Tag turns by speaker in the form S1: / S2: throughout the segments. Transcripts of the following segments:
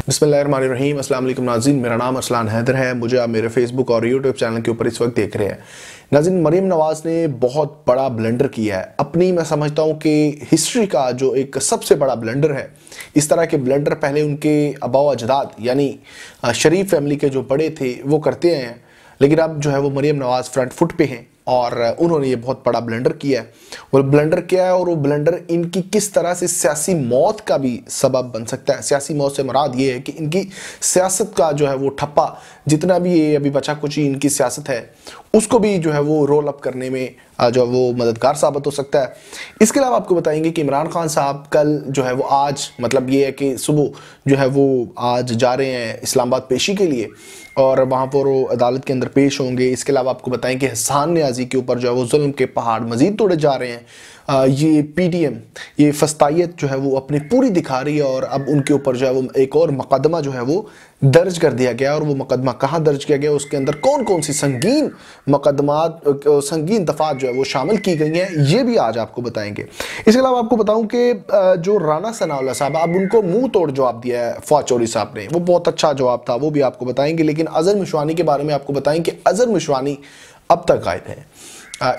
S1: बिस्मिल्लाहिर्रहमानिर्रहीम। अस्सलाम वालेकुम नाज़रीन, मेरा नाम अरसलान हैदर है। मुझे आप मेरे फेसबुक और यूट्यूब चैनल के ऊपर इस वक्त देख रहे हैं। नाज़रीन, मरीम नवाज़ ने बहुत बड़ा ब्लंडर किया है अपनी, मैं समझता हूँ कि हिस्ट्री का जो एक सबसे बड़ा ब्लंडर है। इस तरह के ब्लंडर पहले उनके आबा अजदाद यानी शरीफ फैमिली के जो बड़े थे वो करते हैं, लेकिन अब जो है वो मरीम नवाज़ फ्रंट फुट पे हैं और उन्होंने ये बहुत बड़ा ब्लंडर किया है। वो ब्लंडर किया है और वो ब्लंडर इनकी किस तरह से सियासी मौत का भी सबब बन सकता है। सियासी मौत से मुराद ये है कि इनकी सियासत का जो है वो ठप्पा, जितना भी ये अभी बचा कुछ इनकी सियासत है, उसको भी जो है वो रोल अप करने में जो वो मददगार साबित हो सकता है। इसके अलावा आपको बताएंगे कि इमरान खान साहब कल जो है वो आज, मतलब ये है कि सुबह जो है वो आज जा रहे हैं इस्लामाबाद पेशी के लिए और वहाँ पर वो अदालत के अंदर पेश होंगे। इसके अलावा आपको बताएं कि हसन न्याजी के ऊपर जो है वो जुल्म के पहाड़ मजीद तोड़े जा रहे हैं। ये पीटीएम ये फस्तायत जो है वो अपनी पूरी दिखा रही है और अब उनके ऊपर जो है वो एक और मुकदमा जो है वो दर्ज कर दिया गया। और वो मुकदमा कहाँ दर्ज किया गया, उसके अंदर कौन कौन सी संगीन मुकदमात, संगीन दफात जो है वो शामिल की गई हैं, ये भी आज आपको बताएंगे। इसके अलावा आपको बताऊं कि जो राना सनाउल्लाह साहब, अब उनको मुंह तोड़ जवाब दिया है फवाद चौधरी साहब ने, वो बहुत अच्छा जवाब था, वो भी आपको बताएंगे। लेकिन अजहर मिशवानी के बारे में आपको बताएं कि अजहर मिशवानी अब तक गायब है।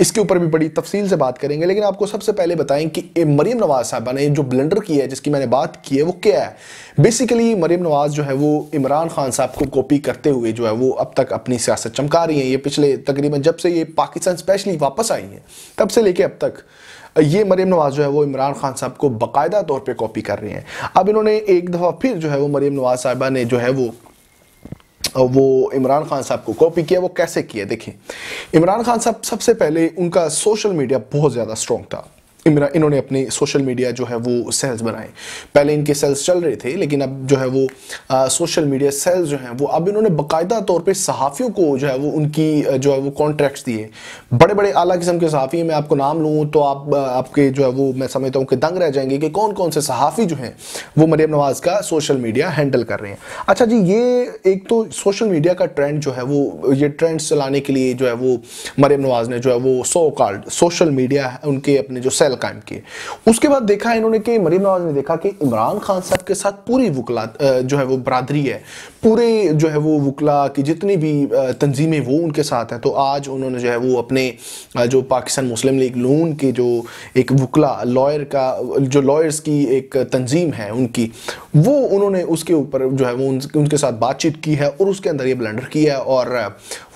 S1: इसके ऊपर भी बड़ी तफसील से बात करेंगे। लेकिन आपको सबसे पहले बताएं कि मरीम नवाज साहबा ने जो ब्लंडर किया है, जिसकी मैंने बात की है, वो क्या है। बेसिकली मरीम नवाज जो है वो इमरान खान साहब को कॉपी करते हुए जो है वो अब तक अपनी सियासत चमका रही हैं। ये पिछले तकरीबन जब से ये पाकिस्तान स्पेशली वापस आई हैं तब से लेके अब तक ये मरीम नवाज जो है वो इमरान खान साहब को बाकायदा तौर पर कॉपी कर रही हैं। अब इन्होंने एक दफ़ा फिर जो है वो मरीम नवाज साहबा ने जो है वो इमरान खान साहब को कॉपी किया। वो कैसे किया देखिए। इमरान खान साहब सबसे पहले उनका सोशल मीडिया बहुत ज़्यादा स्ट्रॉन्ग था। इन्होंने अपने सोशल मीडिया जो है वो सेल्स बनाए। पहले इनके सेल्स चल रहे थे, लेकिन अब जो है वो सोशल मीडिया सेल्स जो हैं वो अब इन्होंने बाकायदा तौर पे सहाफ़ियों को जो है वो उनकी जो है वो कॉन्ट्रैक्ट्स दिए। बड़े बड़े आला किस्म के सहाफ़ी, मैं आपको नाम लूँ तो आपके जो है वो मैं समझता हूँ कि दंग रह जाएंगे कि कौन कौन से सहाफ़ी जो हैं वो मरीम नवाज़ का सोशल मीडिया हैंडल कर रहे हैं। अच्छा जी, ये एक तो सोशल मीडिया का ट्रेंड जो है वो, ये ट्रेंड्स चलाने के लिए जो है वो मरीम नवाज़ ने जो है वो सो कॉल्ड सोशल मीडिया उनके अपने जो कायम किए। उसके बाद देखा इन्होंने कि मरीम नवाज ने देखा कि इमरान खान साहब के साथ पूरी वुकला जो है वो बरादरी है, पूरे जो है वो वुकला की जितनी भी तंजीमें वो उनके साथ है। तो आज उन्होंने जो है वो अपने जो पाकिस्तान मुस्लिम लीग नून के जो एक वुकला लॉयर का जो लॉयर्स की एक तंजीम है उनकी, वो उन्होंने उसके ऊपर जो है वो उनके साथ बातचीत की है और उसके अंदर ये ब्लंडर किया है। और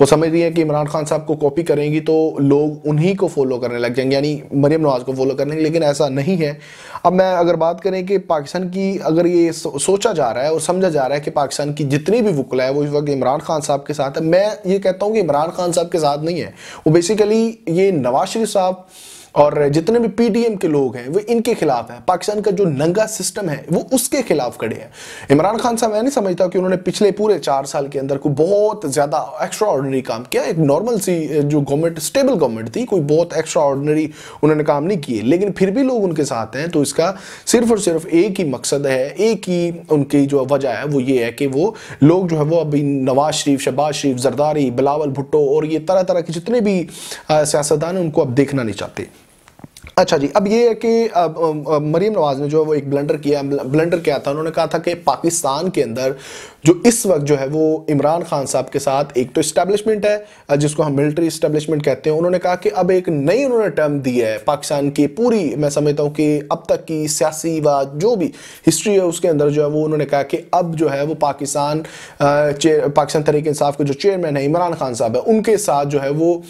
S1: वो समझ रही है कि इमरान खान साहब को कॉपी करेंगी तो लोग उन्हीं को फॉलो करने लग जाएंगे, यानी मरीम नवाज को फॉलो करने, लेकिन ऐसा नहीं है। अब मैं अगर बात करें कि पाकिस्तान की, अगर ये सोचा जा रहा है और समझा जा रहा है कि पाकिस्तान की जितनी भी वुकला है वो इस वक्त इमरान खान साहब के साथ है, मैं ये कहता हूं कि इमरान खान साहब के साथ नहीं है वो। बेसिकली ये नवाज शरीफ साहब और जितने भी पीटीएम के लोग हैं वो इनके खिलाफ है। पाकिस्तान का जो नंगा सिस्टम है वो उसके खिलाफ खड़े हैं। इमरान खान साहब, मैं नहीं समझता कि उन्होंने पिछले पूरे 4 साल के अंदर कोई बहुत ज़्यादा एक्स्ट्रा ऑर्डिनरी काम किया। एक नॉर्मल सी जो गवर्नमेंट, स्टेबल गवर्नमेंट थी, कोई बहुत एक्स्ट्रा ऑर्डिनरी उन्होंने काम नहीं किए, लेकिन फिर भी लोग उनके साथ हैं। तो इसका सिर्फ और सिर्फ एक ही मकसद है, एक ही उनकी जो वजह है वो ये है कि वो लोग जो है वो अभी नवाज शरीफ, शहबाज शरीफ, जरदारी, बिलावल भुट्टो और ये तरह तरह के जितने भी सियासतदान हैं उनको अब देखना नहीं चाहते। अच्छा जी, अब ये है कि मरीम नवाज ने जो है वो एक ब्लंडर किया। ब्लंडर क्या था, उन्होंने कहा था कि पाकिस्तान के अंदर जो इस वक्त जो है वो इमरान खान साहब के साथ एक तो इस्टेब्लिशमेंट है जिसको हम मिलिट्री इस्टेब्लिशमेंट कहते हैं। उन्होंने कहा कि अब एक नई उन्होंने टर्म दी है पाकिस्तान की पूरी, मैं समझता हूँ कि अब तक की सियासी व जो भी हिस्ट्री है उसके अंदर जो है वो उन्होंने कहा कि अब जो है वो पाकिस्तान तहरीक इंसाफ के जो चेयरमैन है इमरान खान साहब है, उनके साथ जो है वो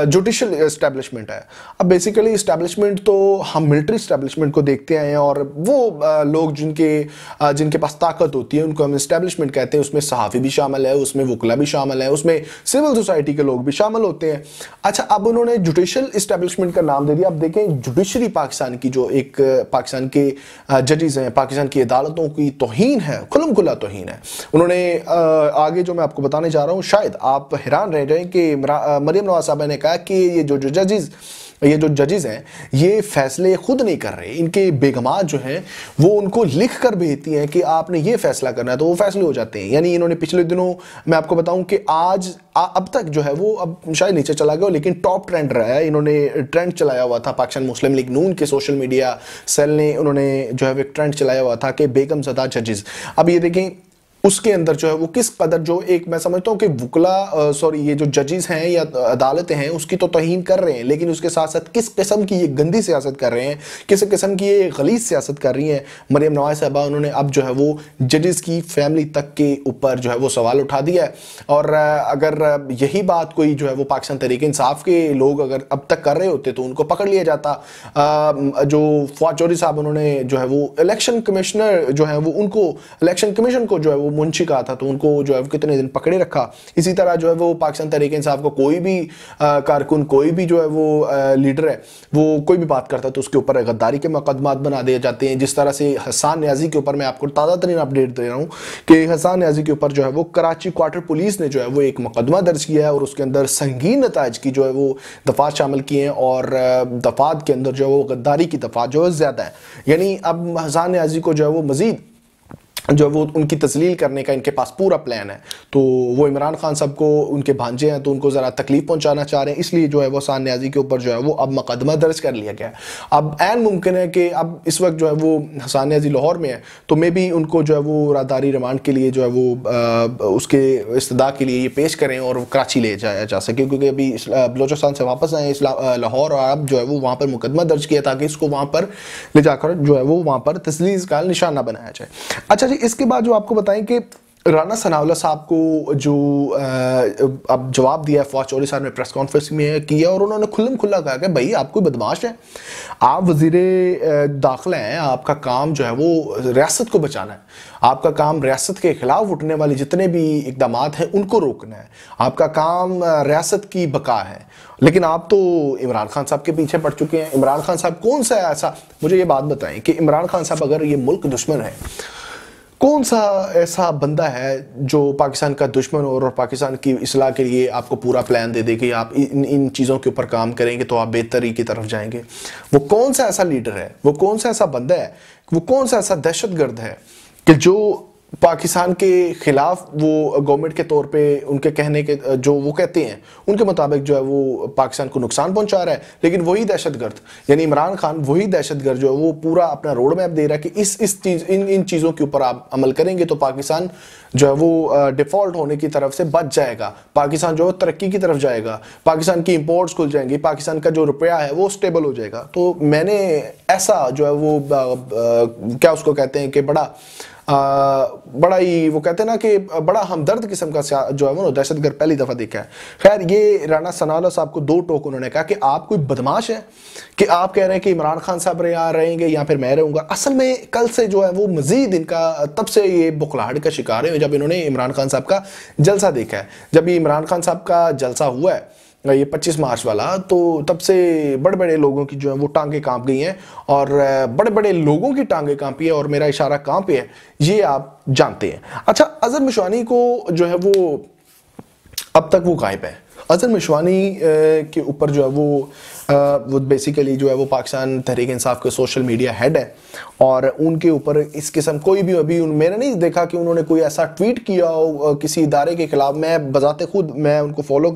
S1: जुडिशल इस्टेब्लिशमेंट है। अब बेसिकली इस्टेब्लिशमेंट तो हम मिलिट्री इस्टेब्लिशमेंट को देखते हैं और वो लोग जिनके पास ताकत होती है उनको हम इस्टेब्लिशमेंट कहते हैं। उसमें सहाफ़ी भी शामिल है, उसमें वुकला भी शामिल है, उसमें सिविल सोसाइटी के लोग भी शामिल होते हैं। अच्छा, अब उन्होंने जुडिशल इस्टेब्लिशमेंट का नाम दे दिया। अब देखें, जुडिशरी पाकिस्तान की जो एक पाकिस्तान के जजेस हैं, पाकिस्तान की अदालतों की तौहीन है, खुल्म खुला तौहीन है। उन्होंने आगे जो मैं आपको बताने जा रहा हूँ शायद आप हैरान रह जाएं कि मरीम नवाज साहबा ने कहा कि ये जो जजेस ये जो जजेस हैं ये फैसले खुद नहीं कर रहे, इनके बेगमात जो हैं वो उनको लिख कर भेजती हैं कि आपने ये फैसला करना है, तो वो फैसले हो जाते हैं। यानी इन्होंने पिछले दिनों, मैं आपको बताऊं कि आज अब तक जो है वो, अब शायद नीचे चला गया लेकिन टॉप ट्रेंड रहा है, इन्होंने ट्रेंड चलाया हुआ था पाकिस्तान मुस्लिम लीग नून के सोशल मीडिया सेल ने, उन्होंने जो है एक ट्रेंड चलाया हुआ था कि बेगम ज़दा जजेस। अब ये देखें उसके अंदर जो है वो किस कदर, जो एक मैं समझता हूँ कि वुकला सॉरी ये जो जजेस हैं या अदालतें हैं उसकी तो तौहीन कर रहे हैं, लेकिन उसके साथ साथ किस किस्म की ये गंदी सियासत कर रहे हैं, किस किस्म की ये गलीज सियासत कर रही हैं मरियम नवाज साहबा। उन्होंने अब जो है वो जजेस की फैमिली तक के ऊपर जो है वो सवाल उठा दिया है। और अगर यही बात कोई जो है वो पाकिस्तान तहरीक इंसाफ के लोग अगर अब तक कर रहे होते तो उनको पकड़ लिया जाता। जो फवाद चौधरी साहब उन्होंने जो है वो इलेक्शन कमिश्नर जो है वो उनको इलेक्शन कमीशन को जो है वो मुंशी कहा था, तो उनको जो है कितने दिन पकड़े रखा। इसी तरह जो है वो पाकिस्तान तहरीक इंसाफ को कोई भी कारकुन, कोई भी जो है वो लीडर है, वो कोई भी बात करता है तो उसके ऊपर गद्दारी के मुकदमात बना दिए जाते हैं। जिस तरह से हसन न्याजी के ऊपर मैं आपको ताज़ा तरीन अपडेट दे रहा हूँ कि हसन न्याजी के ऊपर जो है वो कराची क्वार्टर पुलिस ने जो है वो एक मुकदमा दर्ज किया है और उसके अंदर संगीन नताइज की जो है वो दफात शामिल किए हैं और दफात के अंदर जो है वो गद्दारी की दफात जो है ज़्यादा है। यानी अब हसन न्याजी को जो है वो मजीद जो वो उनकी तस्लील करने का इनके पास पूरा प्लान है। तो वो इमरान खान साहब को, उनके भांजे हैं तो उनको ज़रा तकलीफ पहुंचाना चाह रहे हैं, इसलिए जो है वो हसन न्याजी के ऊपर जो है वो अब मुकदमा दर्ज कर लिया गया है। अब ऐन मुमकिन है कि अब इस वक्त जो है वो हसन न्याजी लाहौर में है तो मे भी उनको जो है वो राहदारी रिमांड के लिए जो है वो उसके इस्तदा के लिए ये पेश करें और कराची ले जाया जा सके, क्योंकि अभी बलोचिस्तान से वापस आए लाहौर और अब जो है वो वहाँ पर मुकदमा दर्ज किया ताकि इसको वहाँ पर ले जाकर जो है वो वहाँ पर तस्लील का निशाना बनाया जाए। अच्छा, इसके बाद जो आपको बताएं कि राना सनाउल्लाह साहब को जो अब जवाब दिया है फवाद चौधरी साहब ने प्रेस कॉन्फ्रेंस में किया और उन्होंने खुल्लम खुल्ला कहा कि भाई आप कोई बदमाश है, आप वज़ीरे दाखिला हैं, आपका काम जो है वो रियासत को बचाना है, आपका काम रियासत के खिलाफ उठने वाले जितने भी इकदाम हैं उनको रोकना है, आपका काम रियासत की बका है। लेकिन आप तो इमरान खान साहब के पीछे पड़ चुके हैं। इमरान खान साहब कौन सा ऐसा, मुझे ये बात बताएं कि इमरान खान साहब अगर ये मुल्क दुश्मन है, कौन सा ऐसा बंदा है जो पाकिस्तान का दुश्मन हो और पाकिस्तान की इस्लाह के लिए आपको पूरा प्लान दे दे कि आप इन चीज़ों के ऊपर काम करेंगे तो आप बेहतरी की तरफ जाएंगे? वो कौन सा ऐसा लीडर है, वो कौन सा ऐसा बंदा है, वो कौन सा ऐसा दहशतगर्द है कि जो पाकिस्तान के खिलाफ वो गवर्नमेंट के तौर पे उनके कहने के जो वो कहते हैं उनके मुताबिक जो है वो पाकिस्तान को नुकसान पहुंचा रहा है, लेकिन वही दहशतगर्द यानी इमरान खान वही दहशतगर्द जो है वो पूरा अपना रोड मैप दे रहा है कि इस चीज़ इन चीज़ों के ऊपर आप अमल करेंगे तो पाकिस्तान जो है वो डिफ़ॉल्ट होने की तरफ से बच जाएगा, पाकिस्तान जो है तरक्की की तरफ जाएगा, पाकिस्तान की इंपोर्ट्स खुल जाएंगी, पाकिस्तान का जो रुपया है वो स्टेबल हो जाएगा। तो मैंने ऐसा जो है वो क्या उसको कहते हैं कि बड़ा ही वो कहते हैं ना कि बड़ा हमदर्द किस्म का जो है वो दहशतगर्द पहली दफ़ा देखा है। खैर, ये राना सनाउल्लाह साहब को दो टोक उन्होंने कहा कि आप कोई बदमाश हैं कि आप कह रहे हैं कि इमरान खान साहब यहाँ रहेंगे या फिर मैं रहूँगा। असल में कल से जो है वो मज़ीद इनका तब से ये बुखलाहट का शिकार है जब इन्होंने इमरान खान साहब का जलसा देखा है। जब ये इमरान खान साहब का जलसा हुआ है ये 25 मार्च वाला, तो तब से बड़े बड़े लोगों की जो है वो टांगें कांप गई हैं और बड़े बड़े लोगों की टांगें कांपी है और मेरा इशारा कहाँ पे है ये आप जानते हैं। अच्छा, अजहर मिशवानी को जो है वो अब तक वो गायब है। अजहर मिशवानी के ऊपर जो है वो बेसिकली जो है वो पाकिस्तान तहरीक इंसाफ के सोशल मीडिया हेड है और उनके ऊपर इस किस्म कोई भी अभी मैंने नहीं देखा कि उन्होंने कोई ऐसा ट्वीट किया हो किसी इदारे के खिलाफ। मैं बजाते खुद मैं उनको फॉलो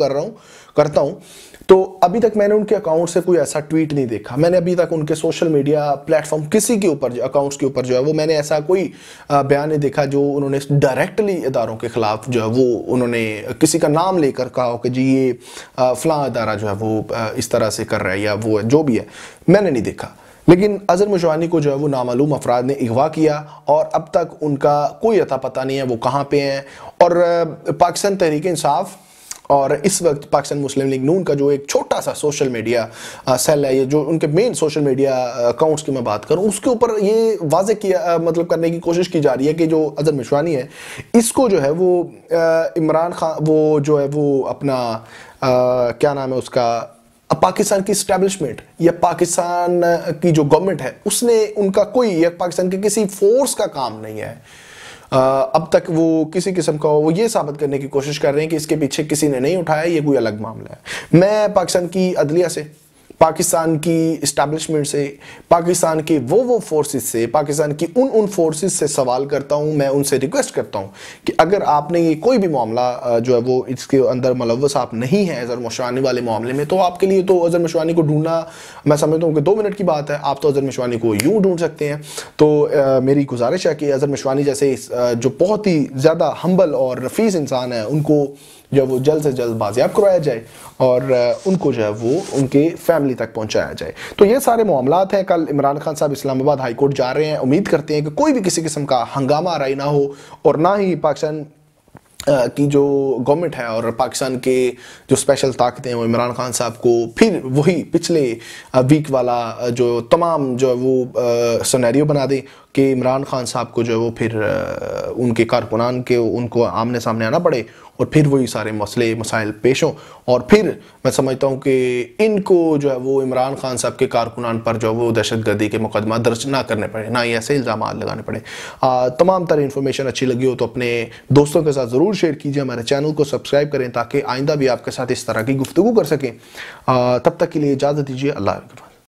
S1: करता हूँ तो अभी तक मैंने उनके अकाउंट से कोई ऐसा ट्वीट नहीं देखा। मैंने अभी तक उनके सोशल मीडिया प्लेटफॉर्म किसी के ऊपर अकाउंट्स के ऊपर जो है वो मैंने ऐसा कोई बयान नहीं देखा जो उन्होंने डायरेक्टली इदारों के खिलाफ जो है वो उन्होंने किसी का नाम लेकर कहा हो कि जी ये फलां इदारा जो है वो इस तरह से कर रहा है या वो जो भी है, मैंने नहीं देखा। लेकिन अजहर मिशवानी को जो है वो नामालूम अफराद ने अगवा किया और अब तक उनका कोई अता पता नहीं है वो कहाँ पे हैं। और पाकिस्तान तहरीक इंसाफ और इस वक्त पाकिस्तान मुस्लिम लीग नून का जो एक छोटा सा सोशल मीडिया सेल है, ये जो उनके मेन सोशल मीडिया अकाउंट्स की मैं बात करूं, उसके ऊपर ये वाजे किया मतलब करने की कोशिश की जा रही है कि जो अजहर मिशवानी है इसको जो है वो इमरान खान वो जो है वो अपना क्या नाम है उसका पाकिस्तान की इस्टेब्लिशमेंट या पाकिस्तान की जो गवर्नमेंट है उसने उनका कोई या पाकिस्तान के किसी फोर्स का काम नहीं है। अब तक वो किसी किस्म का वो ये साबित करने की कोशिश कर रहे हैं कि इसके पीछे किसी ने नहीं उठाया, ये कोई अलग मामला है। मैं पाकिस्तान की अदलिया से, पाकिस्तान की इस्टेब्लिशमेंट से, पाकिस्तान के वो फोर्सेस से, पाकिस्तान की उन फोर्सेस से सवाल करता हूँ, मैं उनसे रिक्वेस्ट करता हूँ कि अगर आपने ये कोई भी मामला जो है वो इसके अंदर मुलव्वस आप नहीं है अजहर मिशवानी वाले मामले में, तो आपके लिए तो अजहर मिशवानी को ढूंढना मैं समझता हूँ कि 2 मिनट की बात है। आप तो अजहर मिशवानी को यूँ ढूंढ सकते हैं। तो मेरी गुजारिश है कि अजहर मिशवानी जैसे जो बहुत ही ज़्यादा हम्बल और रफीस इंसान है, उनको जो वो जल्द से जल्द बाजियाब करवाया जाए और उनको जो है वो उनके फैमिली तक पहुंचाया जाए। तो ये सारे मामलात हैं। कल इमरान खान साहब इस्लामाबाद हाई कोर्ट जा रहे हैं। उम्मीद करते हैं कि कोई भी किसी किस्म का हंगामा आराई ना हो और ना ही पाकिस्तान की जो गवर्नमेंट है और पाकिस्तान के जो स्पेशल ताकतें हैं वो इमरान खान साहब को फिर वही पिछले वीक वाला जो तमाम जो है वो सिनेरियो बना दें कि इमरान खान साहब को जो है वो फिर उनके कारकुनान के उनको आमने सामने आना पड़े और फिर वही सारे मसले मसाइल पेश हों और फिर मैं समझता हूँ कि इनको जो है वो इमरान खान साहब के कारकुनान पर जो है वो दहशतगर्दी के मुकदमा दर्ज ना करने पड़े, ना ही ऐसे इल्ज़ाम लगाने पड़े। तमाम तरह इन्फॉर्मेशन अच्छी लगी हो तो अपने दोस्तों के साथ ज़रूर शेयर कीजिए। हमारे चैनल को सब्सक्राइब करें ताकि आइंदा भी आपके साथ इस तरह की गुफ्तगू कर सकें। तब तक के लिए इजाज़त दीजिए। अल्लाह हाफ़िज़।